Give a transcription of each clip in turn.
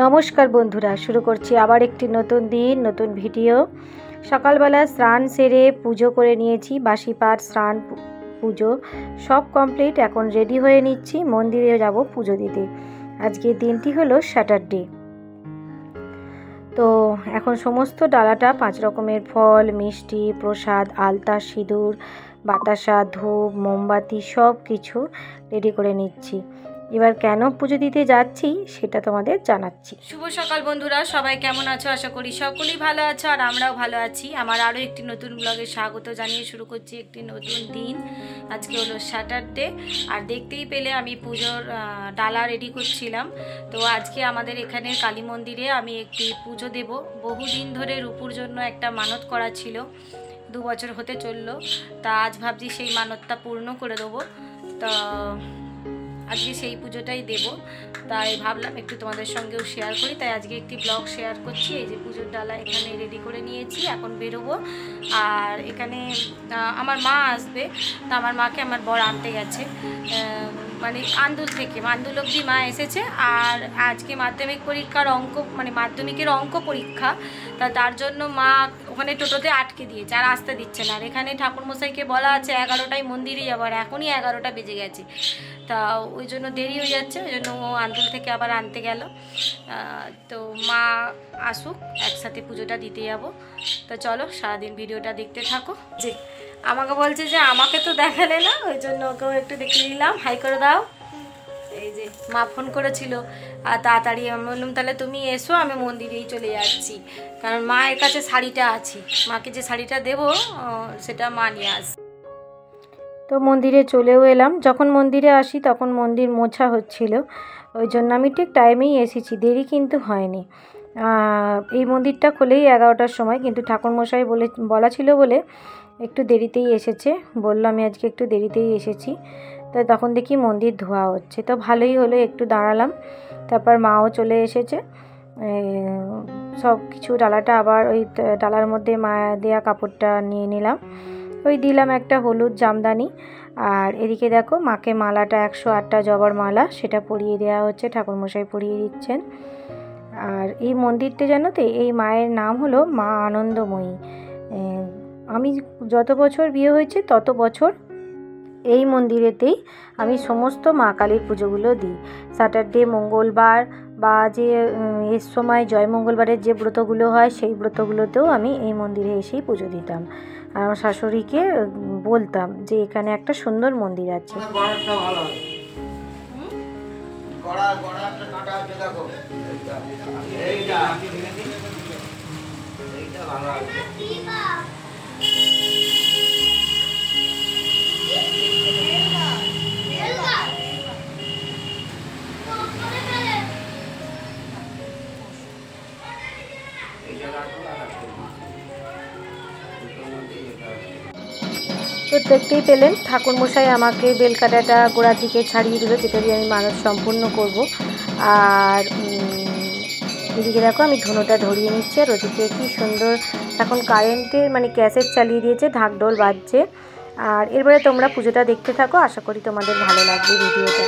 নমস্কার বন্ধুরা, শুরু করছি আবার একটি নতুন দিন নতুন ভিডিও। সকালবেলা স্নান সেরে পুজো করে নিয়েছি, বাসি পাঠ স্নান পুজো সব কমপ্লিট। এখন রেডি হয়ে নিচ্ছি, মন্দিরে যাব পুজো দিতে। আজকের দিনটি হলো স্যাটারডে। তো এখন সমস্ত ডালাটা 5 রকমের ফল, মিষ্টি, প্রসাদ, আলতা, সিঁদুর, বাতাসা, ধূপ, মোমবাতি সব কিছু রেডি করে নিচ্ছি। এবার কেন পুজো দিতে যাচ্ছি সেটা তোমাদের জানাচ্ছি। শুভ সকাল বন্ধুরা, সবাই কেমন আছো? আশা করি সকলেই ভালো আছো আর আমরাও ভালো আছি। আমার আরও একটি নতুন ব্লগে স্বাগত জানিয়ে শুরু করছি একটি নতুন দিন। আজকে হলো স্যাটারডে আর দেখতেই পেলে আমি পুজোর ডালা রেডি করছিলাম। তো আজকে আমাদের এখানে কালী মন্দিরে আমি একটি পুজো দেব। বহুদিন ধরে রূপুর জন্য একটা মানত করা ছিল, 2 বছর হতে চললো। তা আজ ভাবছি সেই মানতটা পূর্ণ করে দেবো। তা আজকে সেই পুজোটাই দেব, তাই ভাবলাম একটু তোমাদের সঙ্গেও শেয়ার করি। তাই আজকে একটি ব্লগ শেয়ার করছি। এই যে পুজোর ডালা এখানে রেডি করে নিয়েছি, এখন বেরোবো। আর এখানে আমার মা আসবে, তা আমার মাকে আমার বর আনতে গেছে, মানে আন্দুল থেকে। আন্দুল অবধি মা এসেছে। আর আজকে মাধ্যমিক পরীক্ষার অঙ্ক, মানে মাধ্যমিকের অঙ্ক পরীক্ষা, তার জন্য মা ওখানে টোটোতে আটকে দিয়েছে, আর আসতে দিচ্ছে না। আর এখানে ঠাকুরমশাইকে বলা আছে 11টায় মন্দিরে যাবো, আর এখনই 11টা বেজে গেছে। তা ওই জন্য দেরি হয়ে যাচ্ছে, ওই জন্য ও আন্দুল থেকে আবার আনতে গেল। তো মা আসুক, একসাথে পুজোটা দিতে যাবো। তো চলো সারাদিন ভিডিওটা দেখতে থাকো। যে আমাকে বলছে যে আমাকে তো দেখালে না, ওই জন্য ওকেও একটু দেখিয়ে দিলাম। হাই করে দাও। এই যে মা ফোন করেছিল, আর তাড়াতাড়ি আমি বললাম তাহলে তুমি এসো, আমি মন্দিরেই চলে যাচ্ছি। কারণ মায়ের কাছে শাড়িটা আছে, মাকে যে শাড়িটা দেবো সেটা মা নিয়ে আসে। তো মন্দিরে চলেও এলাম। যখন মন্দিরে আসি তখন মন্দির মোছা হচ্ছিল, ওই জন্য আমি ঠিক টাইমেই এসেছি, দেরি কিন্তু হয়নি। এই মন্দিরটা খোলেই 11টার সময়, কিন্তু ঠাকুরমশাই বলা ছিল বলে একটু দেরিতেই এসেছে। বললাম আমি আজকে একটু দেরিতেই এসেছি। তো তখন দেখি মন্দির ধোয়া হচ্ছে, তো ভালোই হলো, একটু দাঁড়ালাম। তারপর মাও চলে এসেছে। সব কিছু ডালাটা আবার ওই ডালার মধ্যে মা দেয়া কাপড়টা নিয়ে নিলাম, ওই দিলাম একটা হলুদ জামদানি। আর এদিকে দেখো মাকে মালাটা 108টা জবার মালা, সেটা পরিয়ে দেওয়া হচ্ছে, ঠাকুরমশাই পরিয়ে দিচ্ছেন। আর এই মন্দিরটা জানো তো, এই মায়ের নাম হলো মা আনন্দময়ী। আমি যত বছর বিয়ে হয়েছে তত বছর এই মন্দিরেতেই আমি সমস্ত মা কালীর পুজোগুলো দিই। স্যাটারডে, মঙ্গলবার বা যে এর সময় জয় মঙ্গলবারের যে ব্রতগুলো হয় সেই ব্রতগুলোতেও আমি এই মন্দিরে এসেই পুজো দিতাম। আর আমার শাশুড়িকে বলতাম যে এখানে একটা সুন্দর মন্দির আছে। তো দেখতেই পেলেন ঠাকুরমশাই আমাকে বেলকাটাটা গোড়ার দিকে ছাড়িয়ে দিল, যেটা দিয়ে আমি মানত সম্পূর্ণ করব। আর এদিকে দেখো আমি ধনুটা ধরিয়ে নিচ্ছি। আর ওদিকে কি সুন্দর এখন কারেন্টের মানে ক্যাসেট চালিয়ে দিয়েছে, ঢাকঢোল বাজছে। আর এরপরে তোমরা পুজোটা দেখতে থাকো, আশা করি তোমাদের ভালো লাগবে ভিডিওটা।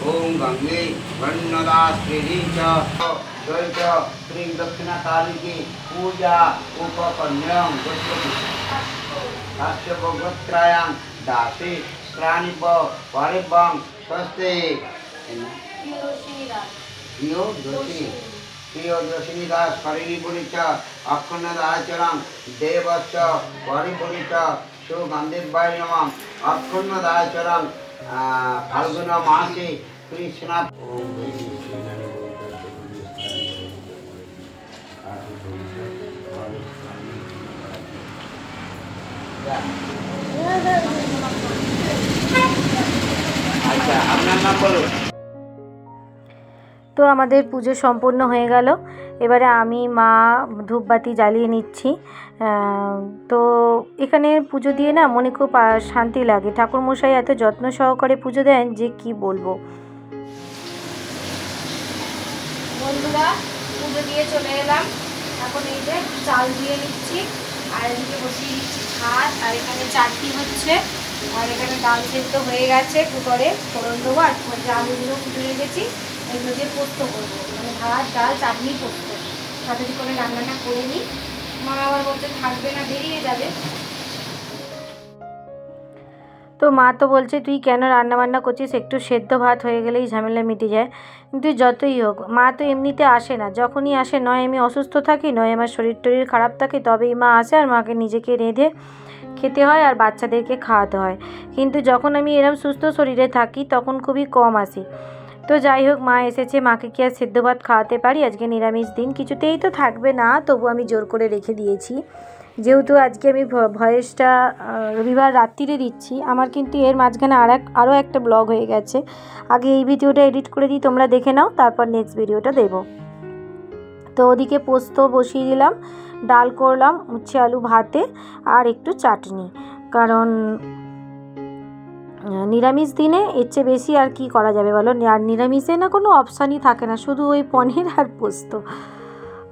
ओम गंगे वन्नदास्त्री द्वैत श्री दक्षिणा काली की पूजा उपकन्याम गोत्रायाम दासी प्राणिप परिबं स्वस्ति यो दोषी श्रीयोजस्विनी दास परिपुरिच अक्षुण्णदाचरं देवश्च परिपुरिच सुगन्धिर्वाय नमः अक्षुण्णदाचरं फाल्गुन मासे कृष्ण अच्छा अपना नाम बोलो। তো আমাদের পুজো সম্পূর্ণ হয়ে গেল। এবারে আমি মা ধূপবাতি জ্বালিয়ে নিচ্ছি। তো এখানে পুজো দিয়ে না মনে খুব শান্তি লাগে। ঠাকুরমশাই এত যত্ন সহকারে পুজো দেন যে কি বলবো। বন্ধুরা পুজো দিয়ে চলে এলাম, এখন এই যে চাল দিয়ে নিচ্ছি আর এদিকে বসিয়ে দিচ্ছি ভাত, আর এখানে চাটনি হচ্ছে, আর এখানে ডাল সেদ্ধ হয়ে গেছে, কুকারে ফোড়ন দেবো, আর যে আলুগুলো কুটে রেখেছি এগুলো দিয়ে পোস্ত করবো, মানে ভাত ডাল চাটনি পোস্ত। তাড়াতাড়ি করে রান্নাটা করে নিই, মা আবার বলতে থাকবে না, বেরিয়ে যাবে। তো মা তো বলছে তুই কেন রান্না বান্না করছিস, একটু সেদ্ধ ভাত হয়ে গেলেই ঝামেলা মিটে যায়। কিন্তু যতই হোক মা তো এমনিতে আসে না, যখনই আসে নয় আমি অসুস্থ থাকি নয় আমার শরীর টরীর খারাপ থাকে তবেই মা আসে, আর মাকে নিজেকে রেঁধে খেতে হয় আর বাচ্চাদেরকে খাওয়াতে হয়। কিন্তু যখন আমি এরম সুস্থ শরীরে থাকি তখন খুবই কম আসি। তো যাই হোক মা এসেছে, মাকে কি আর সেদ্ধ ভাত খাওয়াতে পারি, আজকে নিরামিষ দিন, কিছুতেই তো থাকবে না, তবু আমি জোর করে রেখে দিয়েছি। যেহেতু আজকে আমি ভয়েসটা রবিবার রাত্রিরে দিচ্ছি, আমার কিন্তু এর মাঝখানে আরও একটা ব্লগ হয়ে গেছে। আগে এই ভিডিওটা এডিট করে দিই, তোমরা দেখে নাও, তারপর নেক্সট ভিডিওটা দেব। তো ওদিকে পোস্ত বসিয়ে দিলাম, ডাল করলাম, উচ্ছে আলু ভাতে আর একটু চাটনি, কারণ নিরামিষ দিনে এর চেয়ে বেশি আর কি করা যাবে বলো। আর নিরামিষে না কোনো অপশানই থাকে না, শুধু ওই পনির আর পোস্ত।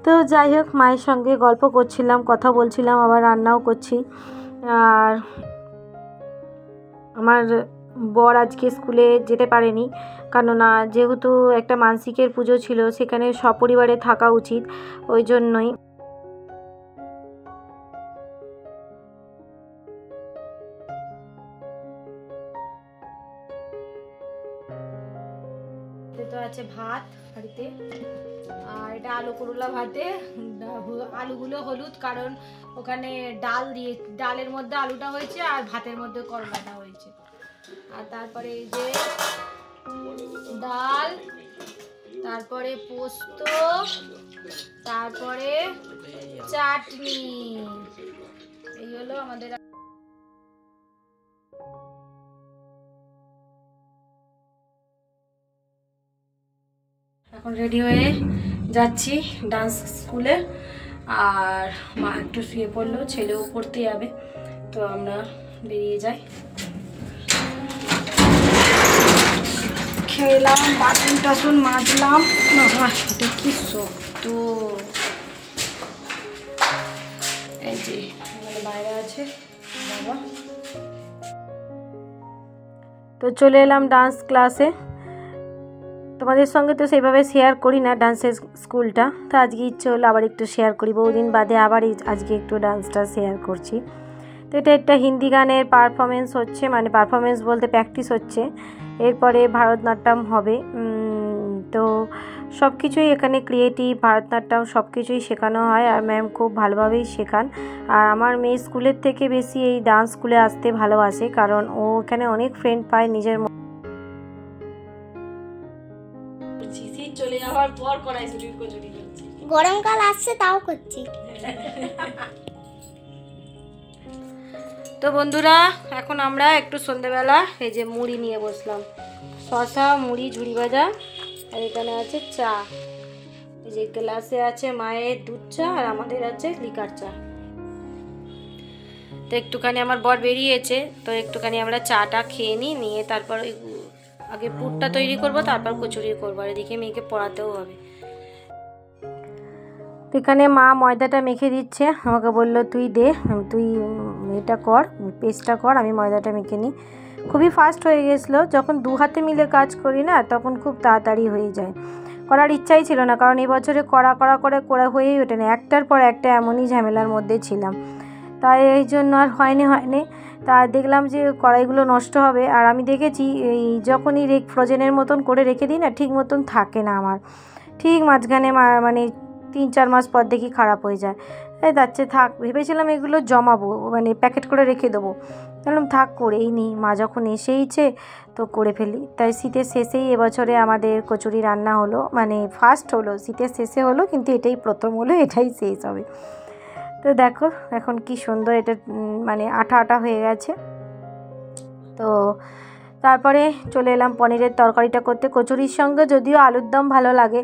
তো যাই হোক মায়ের সঙ্গে গল্প করছিলাম, কথা বলছিলাম, আবার রান্নাও করছি। আর আমার বর আজকে স্কুলে যেতে পারেনি, কেননা যেহেতু একটা মানসিকের পুজো ছিল, সেখানে সপরিবারে থাকা উচিত, ওই জন্যই। তো আছে ভাত বাড়িতে, আর এটা আলু করলা ভাতে, আলুগুলো হলুদ, কারণ ওখানে ডাল দিয়ে, ডালের মধ্যে আলুটা হয়েছে আর ভাতের মধ্যে করলাটা হয়েছে। আর তারপরে এই যে ডাল, তারপরে পোস্ত, তারপরে চাটনি, এই হলো আমাদের। এখন রেডি হয়ে যাচ্ছি ডান্স স্কুলে, আর মা একটু শুয়ে পড়লো, ছেলেও পড়তে যাবে, তো আমরা বেরিয়ে যাই। খেলাম, বাসন টাসন মাজলাম, বাবা এটা কি শক্ত। এই যে বাইরে আছে বাবা। তো চলে এলাম ডান্স ক্লাসে। তোমাদের সঙ্গে তো সেইভাবে শেয়ার করি না ডান্সের স্কুলটা, তো আজকে ইচ্ছে হলো আবার একটু শেয়ার করি, বহুদিন বাদে আবার আজকে একটু ডান্সটা শেয়ার করছি। তো এটা একটা হিন্দি গানের পারফরমেন্স হচ্ছে, মানে পারফরমেন্স বলতে প্র্যাকটিস হচ্ছে, এরপরে ভারতনাট্যম হবে। তো সব কিছুই এখানে ক্রিয়েটিভ, ভারতনাট্যম সব কিছুই শেখানো হয়, আর ম্যাম খুব ভালোভাবেই শেখান। আর আমার মেয়ে স্কুলের থেকে বেশি এই ডান্স স্কুলে আসতে ভালোবাসে, কারণ ও এখানে অনেক ফ্রেন্ড পায় নিজের। চলে যাওয়ার পর কড়াই চুরি করছি, গরমকাল আসছে তাও করছি। তো বন্ধুরা এখন আমরা একটু সন্ধ্যেবেলা এই যে মুড়ি নিয়ে বসলাম, শসা মুড়ি ঝুড়ি ভাজা, আর এখানে আছে চা, এই যে গ্লাসে আছে মায়ের দুধ চা আর আমাদের আছে লিকার চা। তো একটুখানি আমার বর বেরিয়েছে, তো একটুখানি আমরা চাটা খেয়ে নিয়ে তারপর আগে পুরটা তৈরি করব, তারপর কচুরি করবো, আর এদিকে মেয়েকে পড়াতেও হবে। এখানে মা ময়দাটা মেখে দিচ্ছে, আমাকে বললো তুই দে, তুই এটা কর, পেস্টটা কর, আমি ময়দাটা মেখে নিই। খুবই ফাস্ট হয়ে গেছিলো, যখন দু হাতে মিলে কাজ করি না তখন খুব তাড়াতাড়ি হয়ে যায়। করার ইচ্ছাই ছিল না, কারণ এই বছরে করা হয়েই ওঠে না, একটার পর একটা এমনই ঝামেলার মধ্যে ছিলাম, তাই এই জন্য আর হয়নি। তা দেখলাম যে কড়াইগুলো নষ্ট হবে, আর আমি দেখেছি এই যখনই ফ্রোজেনের মতন করে রেখে দিই না, ঠিক মতন থাকে না আমার, ঠিক মাঝখানে মানে 3-4 মাস পর দেখি খারাপ হয়ে যায়। এই যাচ্ছে থাক, ভেবেছিলাম এগুলো জমাবো, মানে প্যাকেট করে রেখে দেবো, বললাম থাক করেই নিই, মা যখন এসেইছে তো করে ফেলি। তাই শীতের শেষেই এবছরে আমাদের কচুরি রান্না হলো, মানে ফার্স্ট হলো, শীতের শেষে হলো, কিন্তু এটাই প্রথম হলো, এটাই শেষ হবে। তো দেখো এখন কি সুন্দর এটা মানে আঠা আঠা হয়ে গেছে। তো তারপরে চলে এলাম পনিরের তরকারিটা করতে। কচুরির সঙ্গে যদিও আলুর দম ভালো লাগে,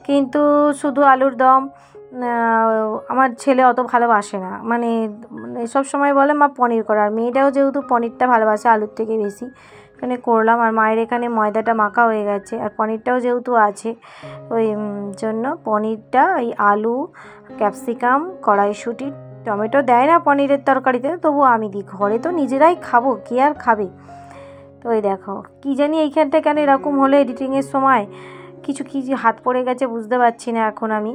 কিন্তু শুধু আলুর দম আমার ছেলে অত ভালোবাসে না, মানে সব সময় বলে মা পনির করার, মেয়েটাও যেহেতু পনিরটা ভালোবাসে আলুর থেকে বেশি, এখানে করলাম। আর মায়ের এখানে ময়দাটা মাখা হয়ে গেছে, আর পনিরটাও যেহেতু আছে ওই জন্য পনিরটা এই আলু, ক্যাপসিকাম, কড়াইশুঁটি, টমেটো দেয় না পনিরের তরকারিতে, তবু আমি দিই, ঘরে তো নিজেরাই খাবো, কে আর খাবে। তো ওই দেখো কী জানি এইখানটা কেন এরকম হলো, এডিটিংয়ের সময় কিছু হাত পড়ে গেছে, বুঝতে পারছি না এখন আমি।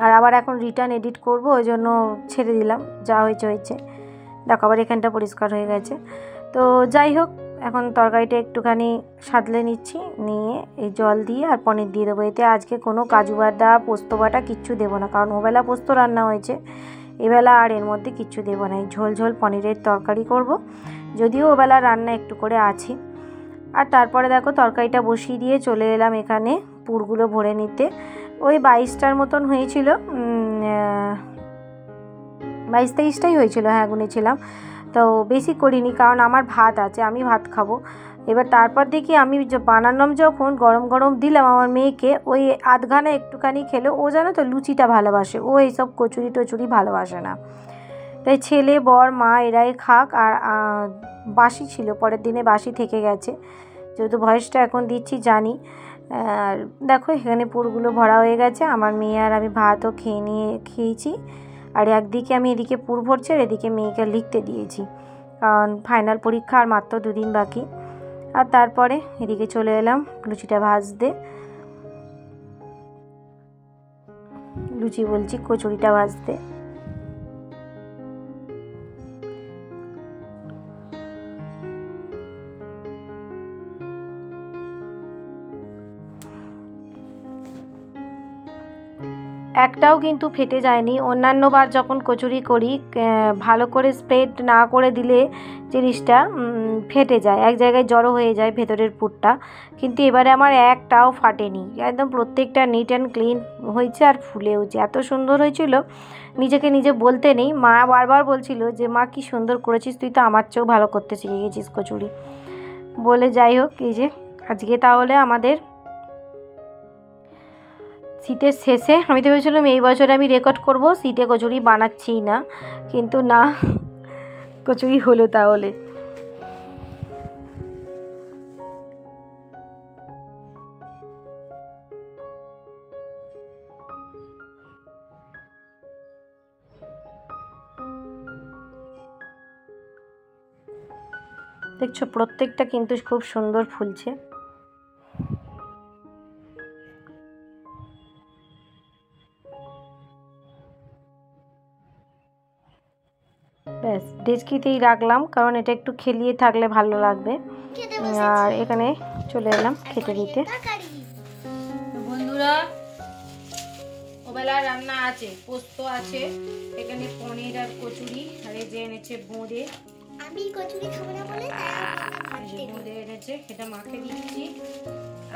আর আবার এখন রিটার্ন এডিট করব, ওই জন্য ছেড়ে দিলাম, যা হয়েছে হয়েছে। দেখো আবার এখানটা পরিষ্কার হয়ে গেছে। তো যাই হোক, এখন তরকারিটা একটুখানি সাদলে নিচ্ছি, নিয়ে এই জল দিয়ে আর পনির দিয়ে দেবো। এতে আজকে কোনো কাজু বাটা, পোস্ত বাটা কিচ্ছু দেবো না, কারণ ওবেলা পোস্ত রান্না হয়েছে, এবেলা আর এর মধ্যে কিচ্ছু দেবো না। এই ঝোল ঝোল পনিরের তরকারি করব, যদিও ওবেলা রান্না একটু করে আছে। আর তারপরে দেখো তরকারিটা বসিয়ে দিয়ে চলে এলাম এখানে পুরগুলো ভরে নিতে। ওই 22টার মতন হয়েছিল, 22-23টাই হয়েছিল, হ্যাঁ গুনেছিলাম। তো বেশি করিনি, কারণ আমার ভাত আছে, আমি ভাত খাবো। এবার তারপর দেখি আমি বানালাম যখন, গরম গরম দিলাম আমার মেয়েকে, ওই আধখানা একটুখানি খেলো। ও জানো তো লুচিটা ভালোবাসে, ও এইসব কচুরি টচুরি ভালোবাসে না। তাই ছেলে, বর, মা এরাই খাক। আর বাসি ছিল, পরের দিনে বাসি থেকে গেছে, যেহেতু ভয়েসটা এখন দিচ্ছি জানি। আর দেখো এখানে পুরগুলো ভরা হয়ে গেছে, আমার মেয়ে আর আমি ভাতও খেয়েছি। আর একদিকে আমি এদিকে পুর ভরছি, আর এদিকে মেয়েকে লিখতে দিয়েছি, কারণ ফাইনাল পরীক্ষা আর মাত্র 2 দিন বাকি। আর তারপরে এদিকে চলে এলাম লুচিটা ভাজতে, কচুরিটা ভাজতে। একটাও কিন্তু ফেটে যায়নি। অন্যান্যবার যখন কচুরি করি ভালো করে স্প্রেড না করে দিলে জিনিসটা ফেটে যায়, এক জায়গায় জড়ো হয়ে যায় ভেতরের পুরটা, কিন্তু এবারে আমার একটাও ফাটেনি, একদম প্রত্যেকটা নিট অ্যান্ড ক্লিন হয়েছে, আর ফুলেওছে, এত সুন্দর হয়েছিল নিজেকে নিজে বলতে নেই। মা বারবার বলছিল যে মা কি সুন্দর করেছিস, তুই তো আমার চেয়েও ভালো করতে শিখে গেছিস কচুরি বলে। যাই হোক, এই যে আজকে তাহলে আমাদের শীতের শেষে, আমি তো ভেবেছিলাম এই বছরে আমি রেকর্ড করব শীতে কচুরি বানাচ্ছিই না, কিন্তু না, কচুরি হলো তাহলে। দেখছো প্রত্যেকটা কিন্তু খুব সুন্দর ফুলছে। ব্যাস ডেচকিতেই রাখলাম, কারণ এটা একটু খেলিয়ে থাকলে ভালো লাগবে। আর এখানে চলে এলাম খেতে দিতে। বন্ধুরা ওবেলা রান্না আছে, পোস্ত আছে, এখানে পনির আর কচুরি, আর এই যে এনেছে বোঁদে, আমি কচুরি খাবো না বলে বোঁদে এনেছে, এটা মাকে দিচ্ছি।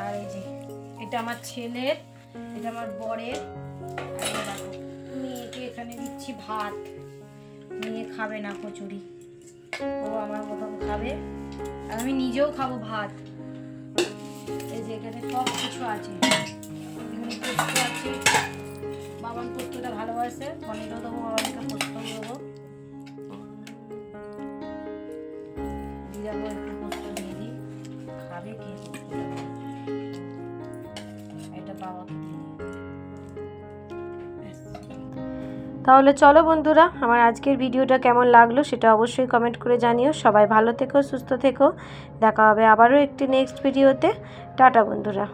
আর এই যে এটা আমার ছেলের, এটা আমার বরের, আর মেয়েকে এখানে দিচ্ছি ভাত। মেয়ে খাবে না কচুরি, ও আমার মতন খাবে, আর আমি নিজেও খাবো ভাত। এই যে এখানে সব কিছু আছে, এখানে পোস্ত আছে, বাবার পোস্তটা ভালোবাসে, পনিরও দেবো, বাবাকে পোস্ত দেবো, দিয়ে যাবো একটু পোস্ত দিয়ে দিই, খাবে কে এটা বাবাকে দিয়ে। তাহলে চলো বন্ধুরা, আমার আজকের ভিডিওটা কেমন লাগলো সেটা অবশ্যই কমেন্ট করে জানিও। সবাই ভালো থেকো, সুস্থ থেকো, দেখা হবে আবারও একটি নেক্সট ভিডিওতে। টাটা বন্ধুরা।